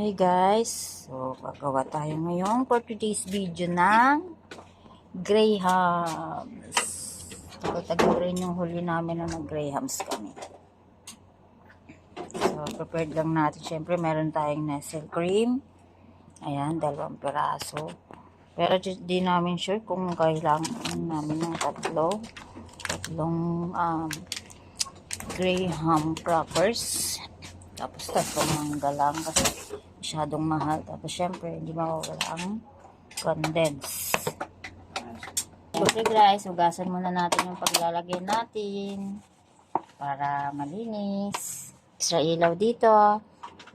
Hey guys, so gagawa tayo ngayon for today's video ng grahams. So taga-rin yung huli namin na nag-grahams kami. So prepared lang natin. Syempre meron tayong Nestle cream. Ayan, 2 piraso. Pero di namin sure kung kailangan namin ng tatlong graham crackers. Tapos 3 mangga lang kasi masyadong mahal. Tapos syempre hindi mawawala ang condense. Syempre guys, hugasan muna natin yung paglalagay natin para malinis. Extra ilaw dito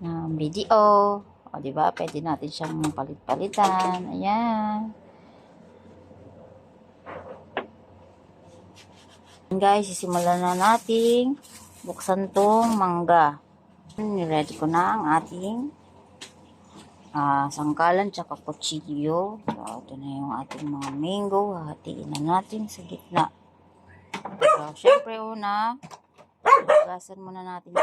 ng video. O diba, pwede natin siyang palit-palitan. Ayan. Guys, sisimulan na natin buksan tong mangga. Ready ko na ang ating sangkalan tsaka kutsilyo. So, ito na yung ating mga mango. Hatiin na natin sa gitna. So, syempre una, hugasan muna natin.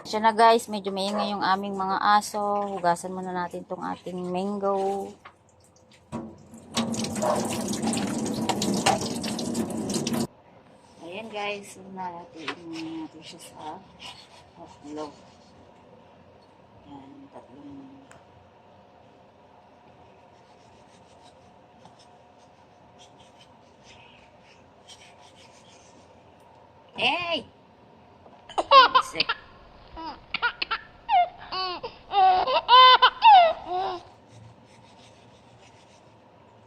Siya na guys, medyo maingay yung aming mga aso. Hugasan muna natin tong ating mango. Ayan guys, hatiin natin siya sa hello. Yan, 3. Hey! Sick.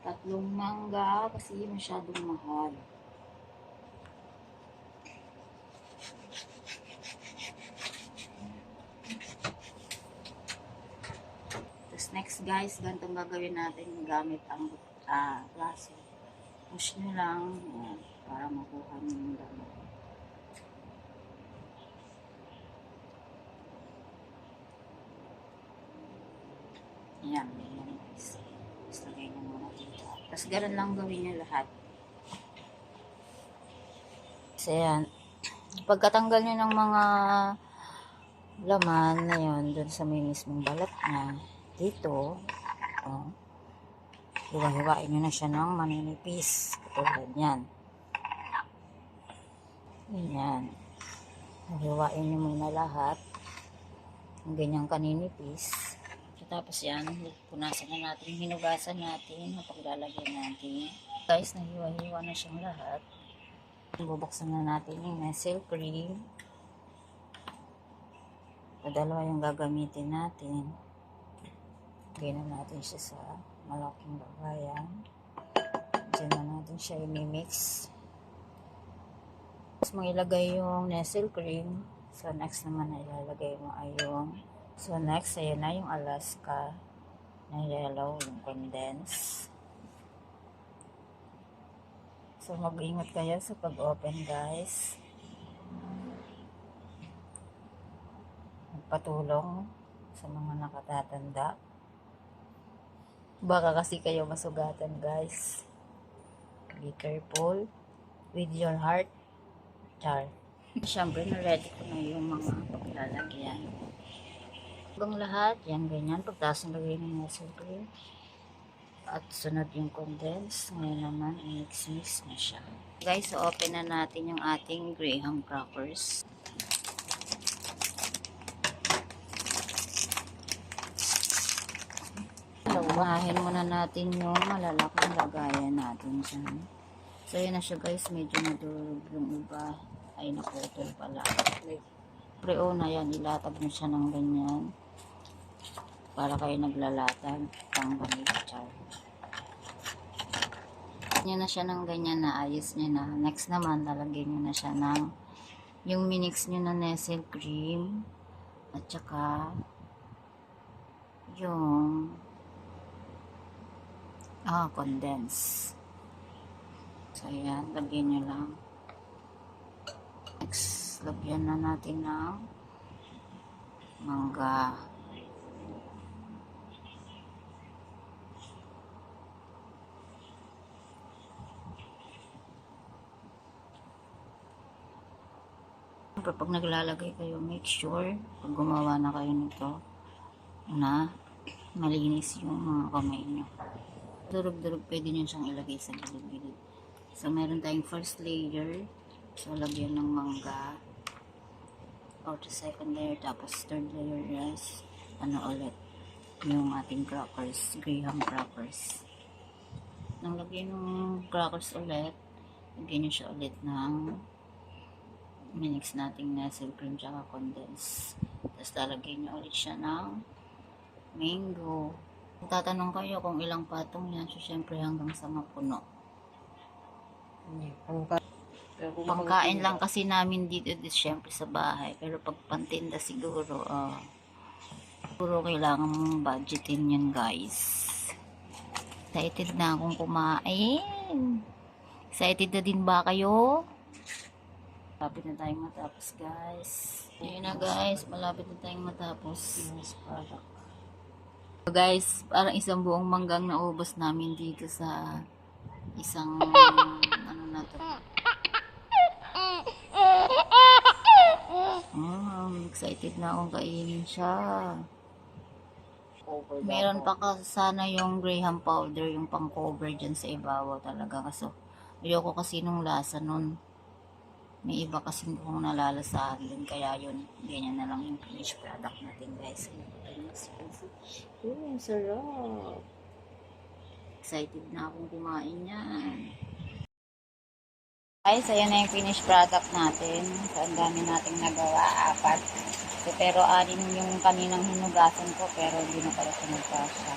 3 mangga kasi masyadong mahal. Tapos next guys, ganitong gagawin natin gamit ang braso. Push nyo lang para makuha nyo yung dami. Ayan, ayan guys. Tapos lagay nyo muna dito. Tapos ganun lang gawin nyo lahat. So ayan, pagkatanggal nyo ng mga laman na yun, dun sa may mismong balat na dito, hiwa-hiwain nyo na siya ng maninipis. Katulad yan. Ayan. Hiwain nyo muna lahat ng ganyang kaninipis. Tapos yan, punasan na natin, hinugasan natin, paglalagay natin. Guys, nahiwa-hiwa na siyang lahat. Bubuksan na natin yung Nestle cream. Dalawa yung gagamitin natin. Lagyan na natin siya sa malaking lagayan. Diyan na natin siya i-mix. Tapos mo ilagay yung Nestle cream. So next naman na ilalagay mo ay yung next, ayan na yung Alaska na yellow, yung condense. So mag-ingat kayo sa pag-open guys. Magpatulong sa mga nakatatanda. Baka kasi kayo masugatan guys. Be careful with your heart. Char. Siyempre na-ready ko na yung mga paglalagyan. Hanggang lahat, yan ganyan. Pagtaas ng lagay ng Nestle cream. At sunod yung condense. Ngayon naman, mix-mix na siya. Guys, so open na natin yung ating graham crackers. So, bahahin muna natin yung malalaking lagayan natin dyan. So, yun na siya guys. Medyo nadurog yung iba. Ay, naputol pala. Pre-una yan, ilatag mo siya ng ganyan. Para kayo naglalatag pang char. Nyo na siya ng ganyan na ayos nyo na. Next naman, lalagyan nyo na siya ng yung minix nyo na Nestle cream at saka yung condense. So yan, lagyan nyo lang. Next, lagyan na natin ng mangga. Pag naglalagay kayo, make sure pag gumawa na kayo nito, na malinis yung mga kamay nyo. Durug-durug, pwede nyo siyang ilagay sa gilid-gilid. So, meron tayong first layer. So, lagyan ng mangga. Or the second layer, tapos third layer is, ulit, yung ating crackers, Graham crackers. Nang lagyan ng crackers ulit, lagyan nyo siya ulit ng minix nating nestle cream tsaka condense. Tapos lalagyan nyo ulit siya ng mango. Kung tatanong kayo kung ilang patong yan, so syempre hanggang sa mapuno. Pangkain lang kasi namin dito, syempre sa bahay. Pero pag pantinda siguro, siguro kailangan mong budgetin yan, guys. Excited na akong kumain. Excited na din ba kayo? Malapit na tayong matapos, guys. Ayun na, guys. Malapit na tayong matapos. So, guys, parang isang buong manggang naubos namin dito sa isang ano na to. Excited na akong kainin siya. Meron pa sana yung Graham powder, yung pang cover dyan sa ibabaw talaga. Kaso, ayoko kasi nung lasa nun. May iba kasing kung nalalasahan dun. Kaya yun, ganyan na lang yung finished product natin, guys. Sarap. Excited na akong kumain yan. Guys, ayan na yung finished product natin. So, ang dami nating nagawa, 4. So, pero 6 yung kaninang hinugasan ko, pero hindi na pala sinagkasya.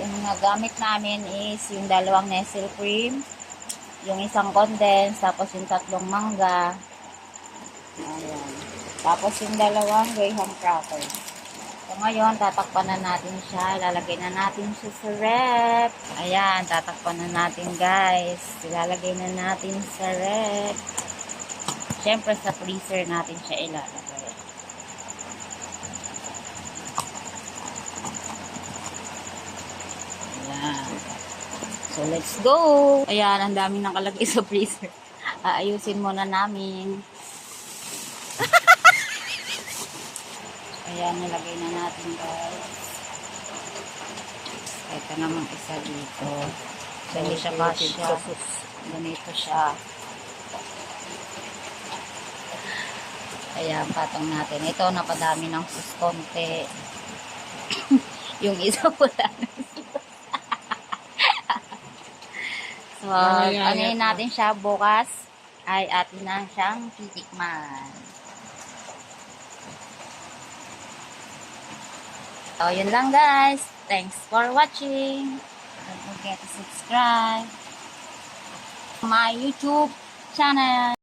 Yung nagamit namin is yung 2 nestle cream, yung isang condense, tapos yung 3 mangga. Ayan. Tapos yung 2 Graham crackers. So, ngayon, tatakpan na natin siya. Ilalagay na natin siya sa rep. Ayan, tatakpan na natin, guys. Ilalagay na natin sa rep. Siyempre, sa freezer natin siya ilalagay. Ayan. So, let's go! Ayan, ang daming nakalagay sa freezer. Aayusin muna namin. Ayan, nilagay na natin, guys. Ito naman isa dito. So, hindi siya kasya. Ganito siya. Ayan, patong natin. Ito, napadami ng sus konti. Yung isa wala na sus. So, panayin natin siya bukas. Ay, atin na siyang titikman. So, yun lang, guys. Thanks for watching. Don't forget to subscribe to my YouTube channel.